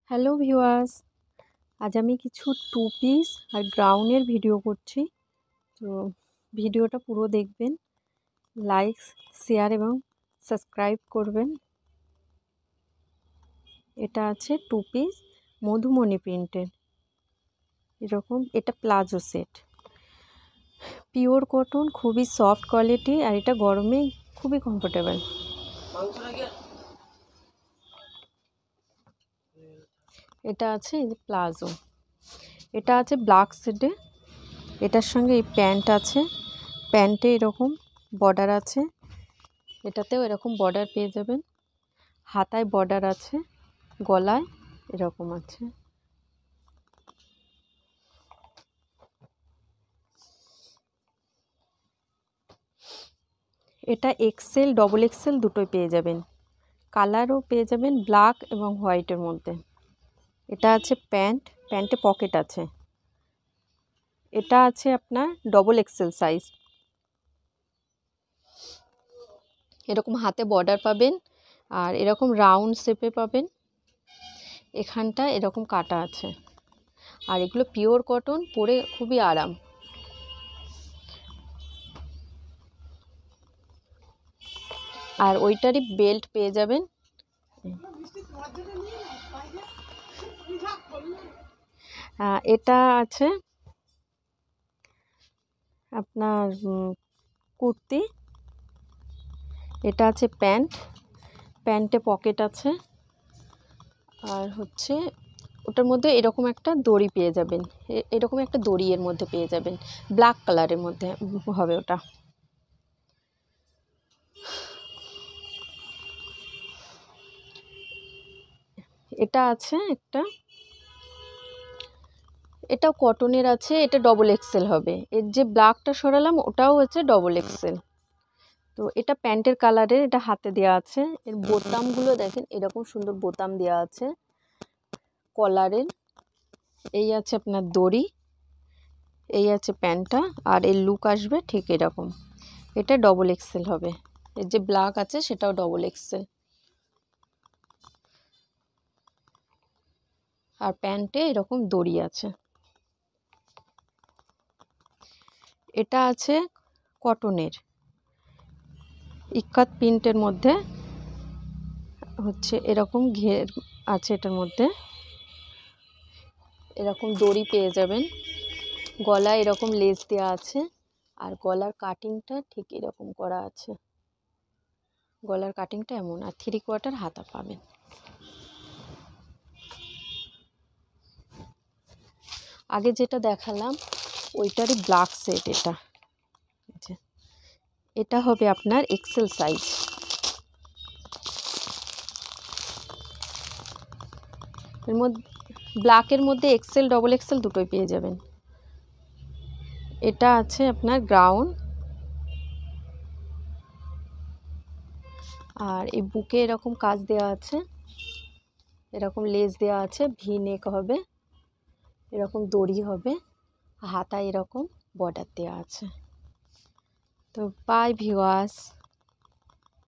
Hello viewers, আজ আমি কিছু টু পিস আর গ্রাউনের ভিডিও করছি। তো ভিডিওটা পুরো দেখবেন, লাইক, শেয়ার এবং সাবস্ক্রাইব করবেন। এটা আছে টু পিস মধুমণি প্রিন্টের, এরকম। এটা প্লাজো সেট, পিওর কটন, খুবই সফট কোয়ালিটি, আর এটা গরমে খুবই কমফোর্টেবল। এটা আছে এই যে প্লাজো, এটা আছে ব্ল্যাক শেডে। এটার সঙ্গে এই প্যান্ট আছে, প্যান্টে এরকম বর্ডার আছে, এটাতেও এরকম বর্ডার পেয়ে যাবেন। হাতায় বর্ডার আছে, গলায় এরকম আছে। এটা এক্সেল, ডবল এক্সেল দুটোই পেয়ে যাবেন। কালারও পেয়ে যাবেন ব্ল্যাক এবং হোয়াইটের মধ্যে। এটা আছে প্যান্ট, প্যান্টে পকেট আছে। এটা আছে আপনার ডবল এক্সেল সাইজ। এরকম হাতে বর্ডার পাবেন, আর এরকম রাউন্ড শেপে পাবেন। এখানটা এরকম কাটা আছে, আর এগুলো পিওর কটন, পরে খুবই আরাম। আর ওইটারই বেল্ট পেয়ে যাবেন। এটা আছে আপনার কুর্তি। এটা আছে প্যান্ট, প্যান্টে পকেট আছে, আর হচ্ছে ওটার মধ্যে এরকম একটা দড়ি পেয়ে যাবেন। এরকম একটা দড়ি এর মধ্যে পেয়ে যাবেন, ব্ল্যাক কালারের মধ্যে হবে ওটা। এটা আছে একটা, এটাও কটনের আছে, এটা ডবল এক্সেল হবে। এর যে ব্ল্যাকটা সরালাম ওটাও হচ্ছে ডবল এক্সেল। তো এটা প্যান্টের কালারের, এটা হাতে দেওয়া আছে। এর বোতামগুলো দেখেন, এরকম সুন্দর বোতাম দেওয়া আছে কলারের। এই আছে আপনার দড়ি, এই আছে প্যান্টটা, আর এর লুক আসবে ঠিক এরকম। এটা ডবল এক্সেল হবে। এর যে ব্ল্যাক আছে সেটাও ডবল এক্সেল। আর প্যান্টে এরকম দড়ি আছে। এটা আছে কটনের, ইক্কাত প্রিন্টের মধ্যে হচ্ছে এরকম ঘের আছে। এটার মধ্যে এরকম দড়ি পেয়ে যাবেন, গলায় এরকম লেস দেওয়া আছে, আর গলার কাটিংটা ঠিক এরকম করা আছে। গলার কাটিংটা এমন, আর 3/4 হাতা পাবেন। আগে যেটা দেখালাম ওইটারই ব্ল্যাক সেট। এটা হবে আপনার এক্সেল সাইজ। এর মধ্যে ব্ল্যাকের মধ্যে এক্সেল, ডবল এক্সেল দুটোই পেয়ে যাবেন। এটা আছে আপনার গ্রাউন, আর এই বুকে এরকম কাজ দেওয়া আছে, এরকম লেস দেওয়া আছে, ভি নেক হবে, এরকম দড়ি হবে, হাতায় এরকম বর্ডার দেওয়া আছে। তো বাই ভিউয়ার্স।